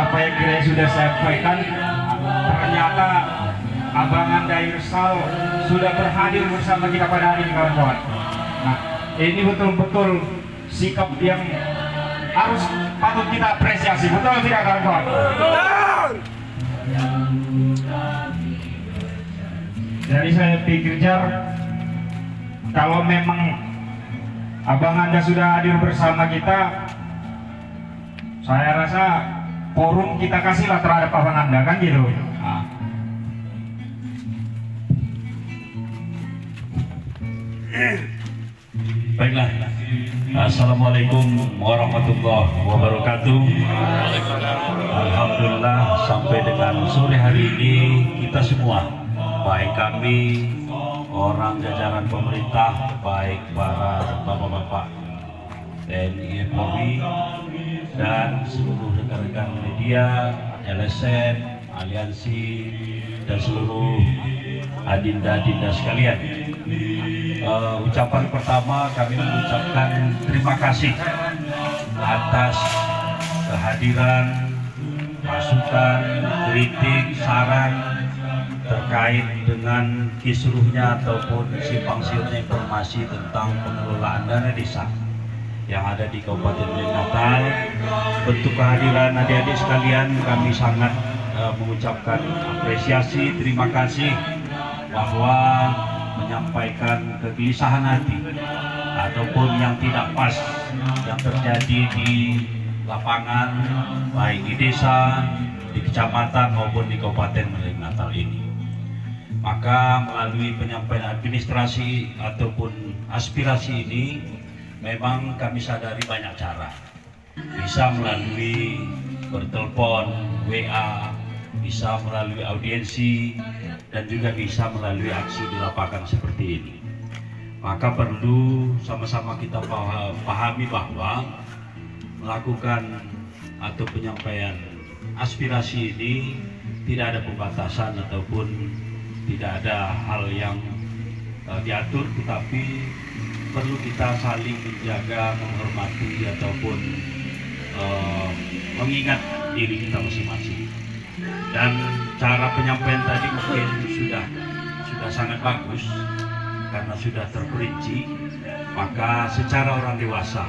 apa yang kira sudah saya sampaikan, ternyata Abang Anda Irsal sudah berhadir bersama kita pada hari ini, kawan-kawan. Nah, ini betul-betul sikap yang harus patut kita apresiasi, betul tidak, kawan-kawan? Jadi saya pikir, Jar, kalau memang Abang Anda sudah hadir bersama kita, saya rasa forum kita kasihlah terhadap Abang Anda, kan gitu. Nah. Baiklah, Assalamualaikum warahmatullahi wabarakatuh. Alhamdulillah, sampai dengan sore hari ini kita semua, baik kami, orang jajaran pemerintah, baik para bapak-bapak TNI Polri dan seluruh rekan-rekan media, LSM, aliansi, dan seluruh adinda-adinda sekalian. Ucapan pertama, kami mengucapkan terima kasih atas kehadiran, masukan, kritik, saran terkait dengan kisruhnya ataupun simpang siurnya informasi tentang pengelolaan dana desa yang ada di Kabupaten Natal. Bentuk kehadiran adik-adik sekalian, kami sangat mengucapkan apresiasi, terima kasih bahwa menyampaikan kegelisahan hati ataupun yang tidak pas yang terjadi di lapangan, baik di desa, di kecamatan maupun di Kabupaten Natal ini. Maka melalui penyampaian administrasi ataupun aspirasi ini, memang kami sadari banyak cara. Bisa melalui bertelepon, WA, bisa melalui audiensi, dan juga bisa melalui aksi di lapangan seperti ini. Maka perlu sama-sama kita pahami bahwa melakukan atau penyampaian aspirasi ini tidak ada pembatasan ataupun tidak ada hal yang diatur, tetapi perlu kita saling menjaga, menghormati ataupun mengingat diri kita masing-masing. Dan cara penyampaian tadi mungkin sudah sangat bagus karena sudah terperinci. Maka secara orang dewasa,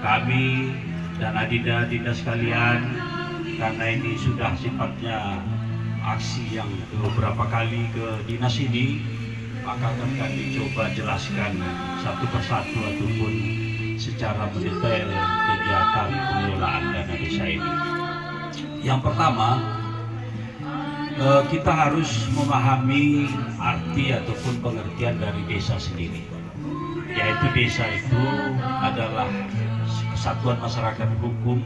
kami dan adinda-adinda sekalian, karena ini sudah sifatnya aksi yang beberapa kali ke dinas ini, maka akan kami coba jelaskan satu persatu ataupun secara mendetail kegiatan pengelolaan dana desa ini. Yang pertama, kita harus memahami arti ataupun pengertian dari desa sendiri, yaitu desa itu adalah kesatuan masyarakat hukum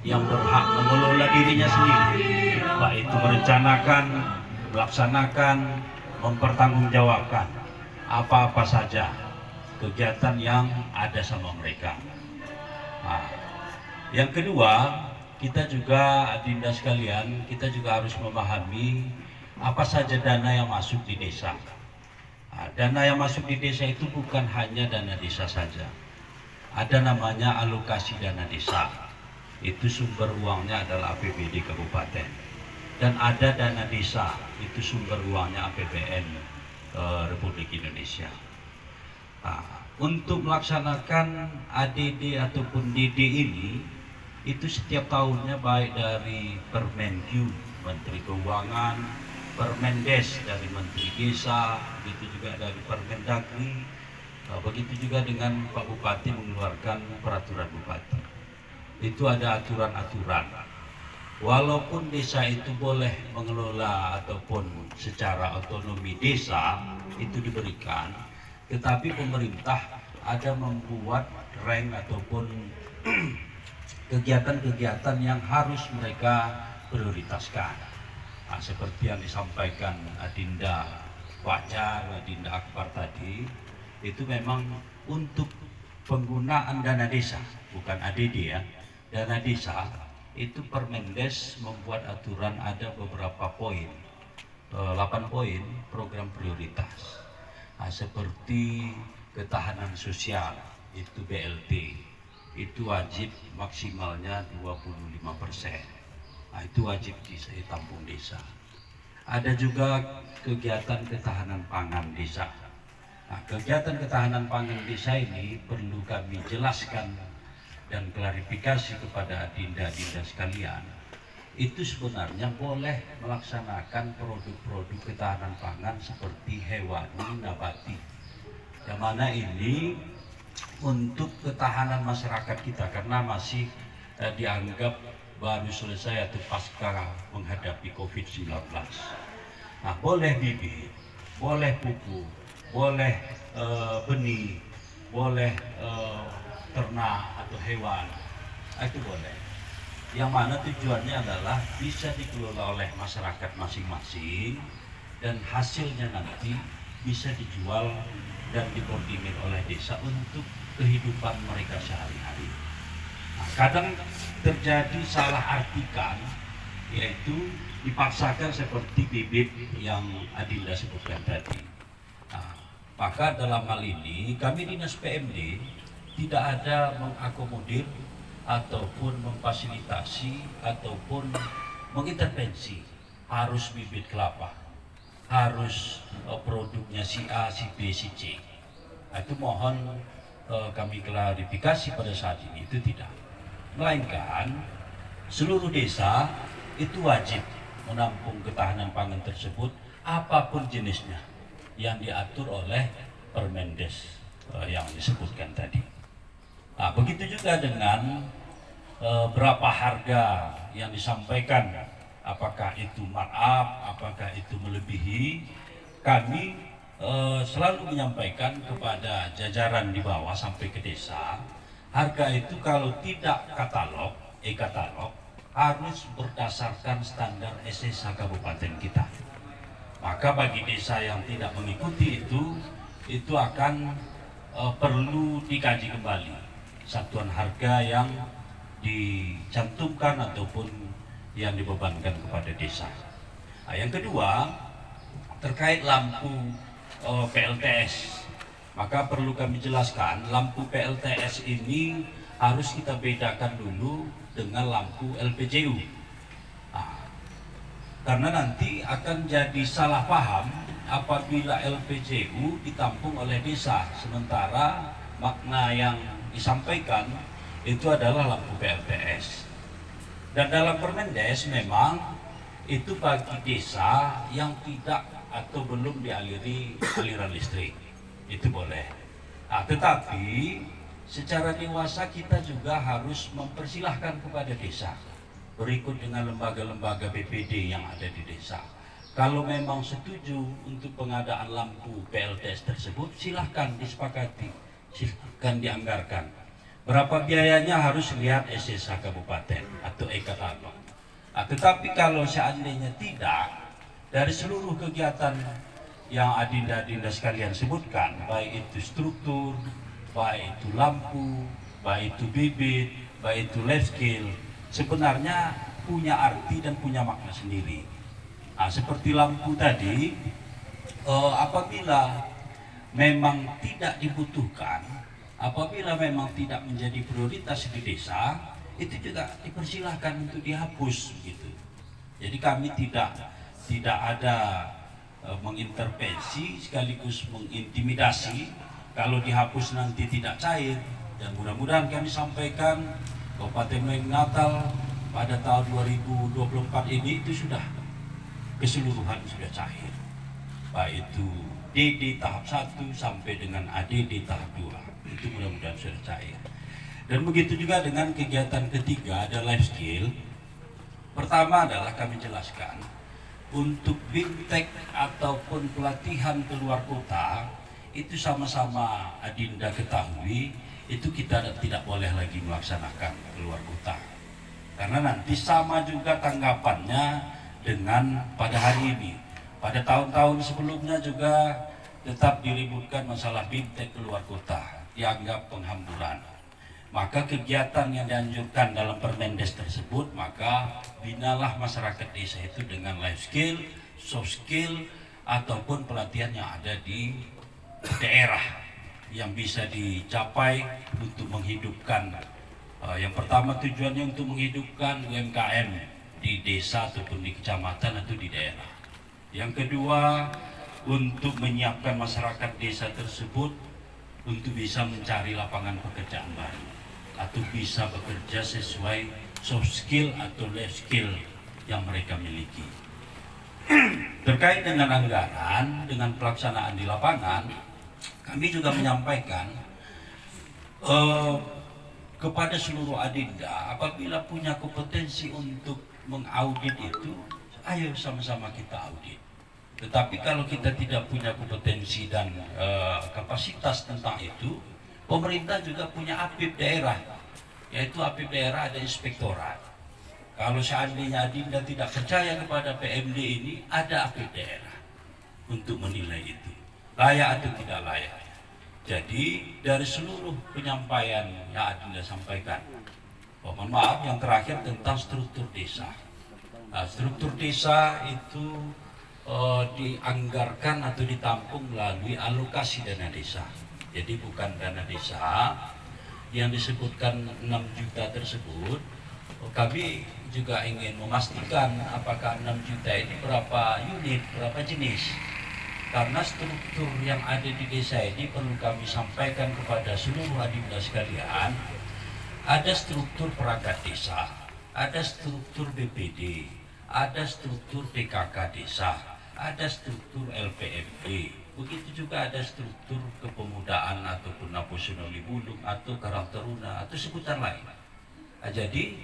yang berhak mengelola dirinya sendiri, baik itu merencanakan, melaksanakan, mempertanggungjawabkan apa-apa saja kegiatan yang ada sama mereka. Nah, yang kedua, kita juga adinda sekalian, kita juga harus memahami apa saja dana yang masuk di desa. Nah, dana yang masuk di desa itu bukan hanya dana desa saja. Ada namanya alokasi dana desa. Itu sumber uangnya adalah APBD kabupaten. Dan ada dana desa, itu sumber uangnya APBN Republik Indonesia. Nah, untuk melaksanakan ADD ataupun DD ini, itu setiap tahunnya baik dari Permenq Menteri Keuangan, Permendes dari Menteri Desa, begitu juga dari Permendagri, begitu juga dengan Pak Bupati mengeluarkan peraturan Bupati. Itu ada aturan-aturan. Walaupun desa itu boleh mengelola ataupun secara otonomi desa itu diberikan, tetapi pemerintah ada membuat rank ataupun kegiatan-kegiatan yang harus mereka prioritaskan. Nah, seperti yang disampaikan Adinda Fajar, Adinda Akbar tadi, itu memang untuk penggunaan dana desa, bukan ADD ya. Dana desa itu Permendes membuat aturan, ada beberapa poin, 8 poin program prioritas. Nah, seperti ketahanan sosial, itu BLT, itu wajib maksimalnya 25%. Nah, itu wajib ditampung desa. Ada juga kegiatan ketahanan pangan desa. Nah, kegiatan ketahanan pangan desa ini perlu kami jelaskan dan klarifikasi kepada adinda-adinda sekalian. Itu sebenarnya boleh melaksanakan produk-produk ketahanan pangan seperti hewani, nabati. Yang mana ini untuk ketahanan masyarakat kita karena masih dianggap baru selesai atau pasca menghadapi COVID-19. Nah, boleh bibit, boleh pupuk, boleh benih, boleh ternak atau hewan, itu boleh. Yang mana tujuannya adalah bisa dikelola oleh masyarakat masing-masing dan hasilnya nanti bisa dijual dan dikoordinir oleh desa untuk kehidupan mereka sehari-hari. Nah, kadang terjadi salah artikan, yaitu dipaksakan seperti bibit yang Adinda sebutkan tadi. Nah, maka dalam hal ini kami Dinas PMD tidak ada mengakomodir ataupun memfasilitasi ataupun mengintervensi harus bibit kelapa, harus produknya si A, si B, si C. Nah, itu mohon kami klarifikasi pada saat ini, itu tidak. Melainkan seluruh desa itu wajib menampung ketahanan pangan tersebut apapun jenisnya yang diatur oleh Permendes yang disebutkan tadi. Nah, begitu juga dengan berapa harga yang disampaikan, apakah itu markup, apakah itu melebihi, kami selalu menyampaikan kepada jajaran di bawah sampai ke desa, harga itu kalau tidak katalog, e-katalog, harus berdasarkan standar SSH kabupaten kita. Maka bagi desa yang tidak mengikuti itu akan perlu dikaji kembali satuan harga yang dicantumkan ataupun yang dibebankan kepada desa. Nah, yang kedua terkait lampu PLTS, maka perlu kami jelaskan lampu PLTS ini harus kita bedakan dulu dengan lampu LPJU. Nah, karena nanti akan jadi salah paham apabila LPJU ditampung oleh desa, sementara makna yang disampaikan itu adalah lampu PLTS. Dan dalam Permendes memang itu bagi desa yang tidak atau belum dialiri aliran listrik, itu boleh. Nah, tetapi secara dewasa kita juga harus mempersilahkan kepada desa berikut dengan lembaga-lembaga BPD yang ada di desa. Kalau memang setuju untuk pengadaan lampu PLTS tersebut, silahkan disepakati, silahkan dianggarkan. Berapa biayanya harus lihat SSH kabupaten atau e-katalog. Nah, tetapi kalau seandainya tidak, dari seluruh kegiatan yang adinda-adinda sekalian sebutkan, baik itu struktur, baik itu lampu, baik itu bibit, baik itu life skill, sebenarnya punya arti dan punya makna sendiri. Nah, seperti lampu tadi, apabila memang tidak dibutuhkan, apabila memang tidak menjadi prioritas di desa, itu juga dipersilahkan untuk dihapus gitu. Jadi kami tidak ada mengintervensi sekaligus mengintimidasi. Kalau dihapus nanti tidak cair, dan mudah-mudahan kami sampaikan Kabupaten Loeng Natal pada tahun 2024 ini itu sudah keseluruhan sudah cair, baik itu DD tahap 1 sampai dengan ADD tahap 2, itu mudah-mudahan sudah cair. Dan begitu juga dengan kegiatan ketiga, ada life skill. Pertama adalah kami jelaskan untuk bimtek ataupun pelatihan keluar kota, itu sama-sama adinda ketahui, itu kita tidak boleh lagi melaksanakan keluar kota, karena nanti sama juga tanggapannya dengan pada hari ini. Pada tahun-tahun sebelumnya juga tetap diributkan masalah bimtek keluar kota, dianggap penghamburan. Maka kegiatan yang dianjurkan dalam Permendes tersebut, maka binalah masyarakat desa itu dengan life skill, soft skill, ataupun pelatihan yang ada di daerah yang bisa dicapai untuk menghidupkan. Yang pertama tujuannya untuk menghidupkan UMKM di desa ataupun di kecamatan atau di daerah. Yang kedua, untuk menyiapkan masyarakat desa tersebut untuk bisa mencari lapangan pekerjaan baru atau bisa bekerja sesuai soft skill atau life skill yang mereka miliki. Terkait dengan anggaran, dengan pelaksanaan di lapangan, kami juga menyampaikan kepada seluruh adinda, apabila punya kompetensi untuk mengaudit itu, ayo sama-sama kita audit. Tetapi kalau kita tidak punya kompetensi dan kapasitas tentang itu, pemerintah juga punya APIP daerah, yaitu APIP daerah ada inspektorat. Kalau seandainya adinda tidak percaya kepada PMD ini, ada APIP daerah untuk menilai itu layak atau tidak layak. Jadi dari seluruh penyampaian yang adinda sampaikan, mohon maaf, yang terakhir tentang struktur desa. Nah, struktur desa itu dianggarkan atau ditampung melalui alokasi dana desa. Jadi bukan dana desa yang disebutkan 6 juta tersebut. Kami juga ingin memastikan apakah 6 juta ini berapa unit, berapa jenis. Karena struktur yang ada di desa ini perlu kami sampaikan kepada seluruh adinda sekalian. Ada struktur perangkat desa, ada struktur BPD, ada struktur PKK desa, ada struktur LPMP. Begitu juga ada struktur kepemudaan ataupun Naposionali Bulung atau Karang Taruna atau sebutan lain. Nah, jadi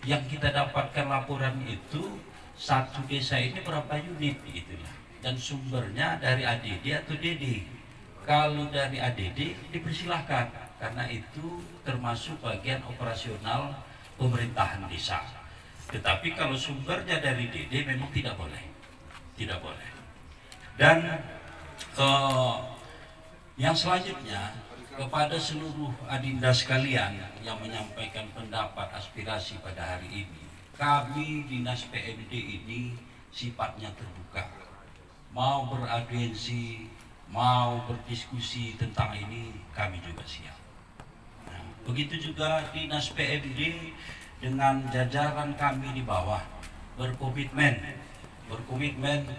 yang kita dapatkan laporan itu satu desa ini berapa unit itulah, dan sumbernya dari ADD atau DD. Kalau dari ADD dipersilahkan karena itu termasuk bagian operasional pemerintahan desa. Tetapi kalau sumbernya dari DD memang tidak boleh, tidak boleh. Dan yang selanjutnya, kepada seluruh adinda sekalian yang menyampaikan pendapat aspirasi pada hari ini, kami Dinas PMD ini sifatnya terbuka. Mau beraudiensi, mau berdiskusi tentang ini, kami juga siap. Nah, begitu juga Dinas PMD dengan jajaran kami di bawah berkomitmen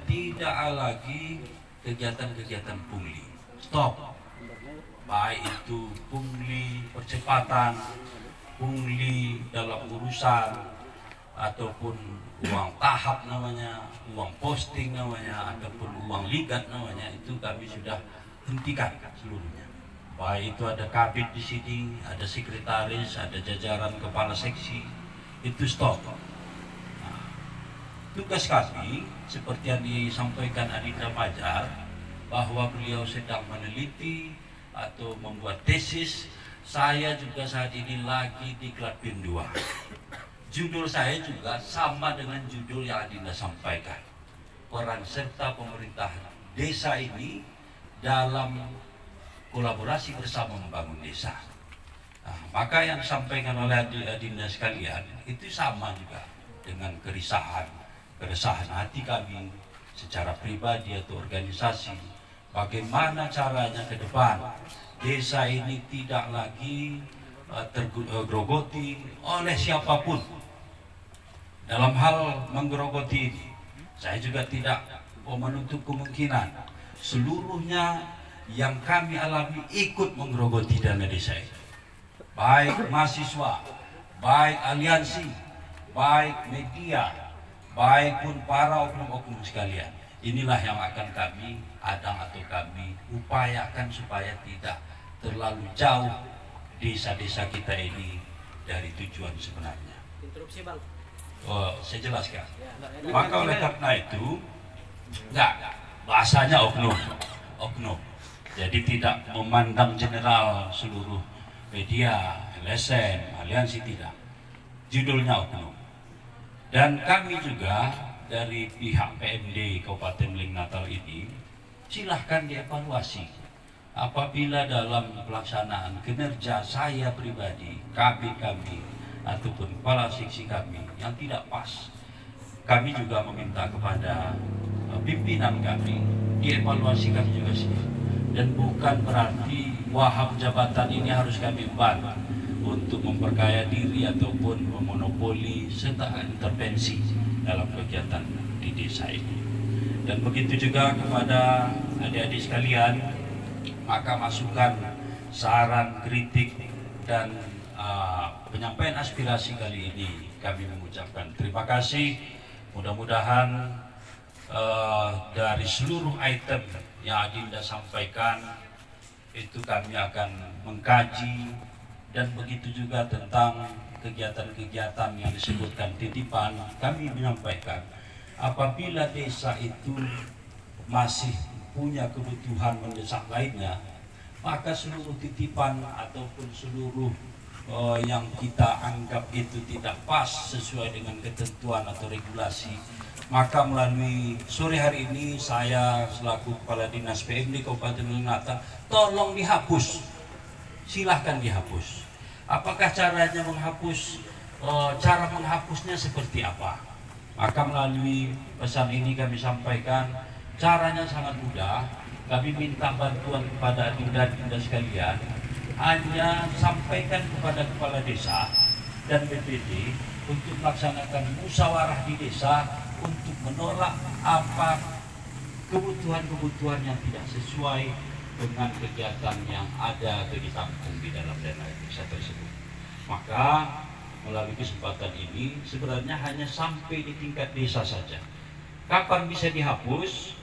tidak lagi kegiatan-kegiatan pungli. Stop. Baik itu pungli percepatan, pungli dalam urusan, ataupun uang tahap namanya, uang posting namanya, ataupun uang ligat namanya, itu kami sudah hentikan seluruhnya. Baik itu ada kabit di sini, ada sekretaris, ada jajaran kepala seksi, itu stop. Nah, tugas kami seperti yang disampaikan Adinda Fajar, bahwa beliau sedang meneliti atau membuat tesis. Saya juga saat ini lagi di Klatbin 2. Judul saya juga sama dengan judul yang Adinda sampaikan, peran serta pemerintahan desa ini dalam kolaborasi bersama membangun desa. Nah, maka yang disampaikan oleh Adinda sekalian itu sama juga dengan keresahan hati kami secara pribadi atau organisasi. Bagaimana caranya ke depan desa ini tidak lagi tergerogoti oleh siapapun. Dalam hal menggerogoti ini, saya juga tidak menutup kemungkinan seluruhnya yang kami alami ikut menggerogoti dana desa ini. Baik mahasiswa, baik aliansi, baik media, baik pun para oknum-oknum sekalian. Inilah yang akan kami kami upayakan supaya tidak terlalu jauh desa-desa kita ini dari tujuan sebenarnya. Interupsi Bang. Oh, saya jelaskan. Maka oleh karena itu, bahasanya oknum. Jadi tidak memandang general seluruh media, LSM, aliansi, tidak. Judulnya oknum. Dan kami juga dari pihak PMD Kabupaten Ling Natal ini, silahkan dievaluasi apabila dalam pelaksanaan kinerja saya pribadi, kami ataupun kepala seksi kami yang tidak pas, kami juga meminta kepada pimpinan kami dievaluasi. Kami juga sih, dan bukan berarti wahab jabatan ini harus kami emban. untuk memperkaya diri ataupun memonopoli serta intervensi dalam kegiatan di desa ini. Dan begitu juga kepada adik-adik sekalian, maka masukan, saran, kritik, dan penyampaian aspirasi kali ini kami mengucapkan terima kasih. Mudah-mudahan dari seluruh item yang Adinda sampaikan itu kami akan mengkaji, dan begitu juga tentang kegiatan-kegiatan yang disebutkan titipan, kami menyampaikan apabila desa itu masih punya kebutuhan mendesak lainnya, maka seluruh titipan ataupun seluruh yang kita anggap itu tidak pas sesuai dengan ketentuan atau regulasi, maka melalui sore hari ini saya selaku Kepala Dinas PMD Kabupaten Malinata, tolong dihapus, silahkan dihapus. Apakah caranya menghapus? Cara menghapusnya seperti apa? Maka melalui pesan ini kami sampaikan, caranya sangat mudah. Kami minta bantuan kepada adinda-adinda sekalian, hanya sampaikan kepada kepala desa dan BPD untuk melaksanakan musyawarah di desa untuk menolak apa kebutuhan-kebutuhan yang tidak sesuai dengan kegiatan yang ada atau ditampung di dalam dana desa tersebut. Maka melalui kesempatan ini sebenarnya hanya sampai di tingkat desa saja. Kapan bisa dihapus?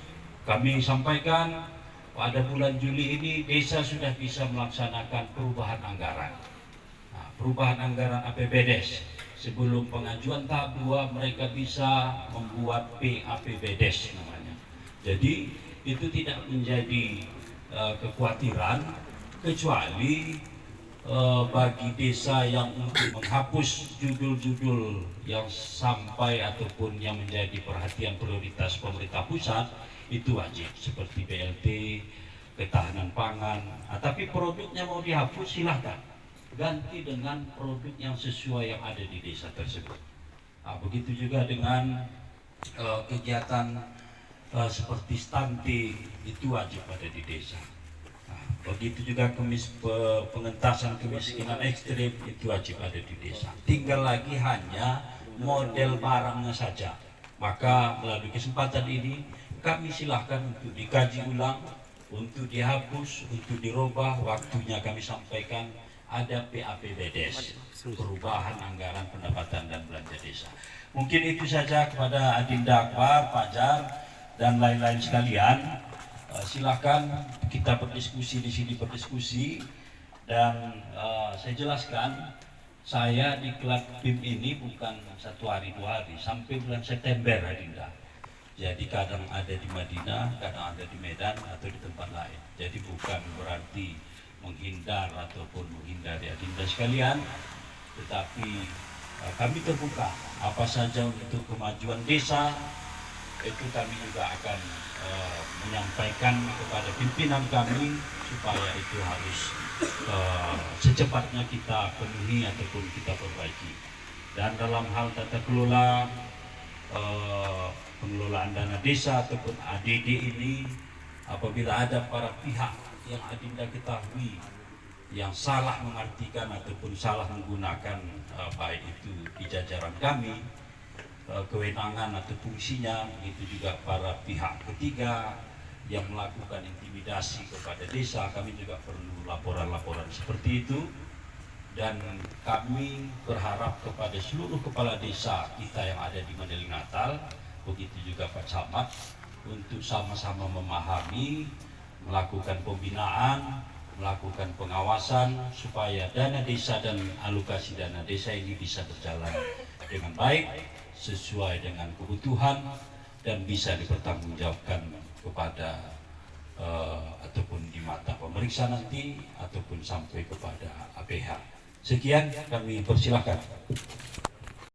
Kami sampaikan pada bulan Juli ini desa sudah bisa melaksanakan perubahan anggaran. Nah, perubahan anggaran APBDes. Sebelum pengajuan tahap 2 mereka bisa membuat PAPBDes namanya. Jadi itu tidak menjadi kekhawatiran, kecuali bagi desa yang untuk menghapus judul-judul yang sampai ataupun yang menjadi perhatian prioritas pemerintah pusat, itu wajib, seperti BLT, ketahanan pangan. Tapi produknya mau dihapus, silahkan ganti dengan produk yang sesuai yang ada di desa tersebut. Nah, begitu juga dengan kegiatan seperti stunting, itu wajib ada di desa. Nah, begitu juga pengentasan kemiskinan ekstrim, itu wajib ada di desa. Tinggal lagi hanya model barangnya saja. Maka melalui kesempatan ini kami silahkan untuk dikaji ulang, untuk dihapus, untuk dirubah. Waktunya kami sampaikan ada PAPBDes, perubahan anggaran pendapatan dan belanja desa. Mungkin itu saja kepada Adinda Akbar, Pak Jar, dan lain-lain sekalian. Silakan kita berdiskusi di sini, berdiskusi. Dan saya jelaskan, saya di klub BIM ini bukan 1 hari 2 hari, sampai bulan September Adinda. Jadi kadang ada di Madinah, kadang ada di Medan atau di tempat lain. Jadi bukan berarti menghindar ataupun menghindari adinda sekalian, tetapi kami terbuka apa saja untuk kemajuan desa. Itu kami juga akan menyampaikan kepada pimpinan kami supaya itu harus secepatnya kita penuhi ataupun kita perbaiki. Dan dalam hal tata kelola pengelolaan dana desa ataupun ADD ini, apabila ada para pihak yang adinda ketahui yang salah mengartikan ataupun salah menggunakan baik itu di jajaran kami, kewenangan atau fungsinya, begitu juga para pihak ketiga yang melakukan intimidasi kepada desa, kami juga perlu laporan-laporan seperti itu. Dan kami berharap kepada seluruh kepala desa kita yang ada di Mandailing Natal, begitu juga Pak Camat, untuk sama-sama memahami, melakukan pembinaan, melakukan pengawasan supaya dana desa dan alokasi dana desa ini bisa berjalan dengan baik, sesuai dengan kebutuhan, dan bisa dipertanggungjawabkan kepada ataupun di mata pemeriksa nanti ataupun sampai kepada APH. Sekian, kami persilahkan.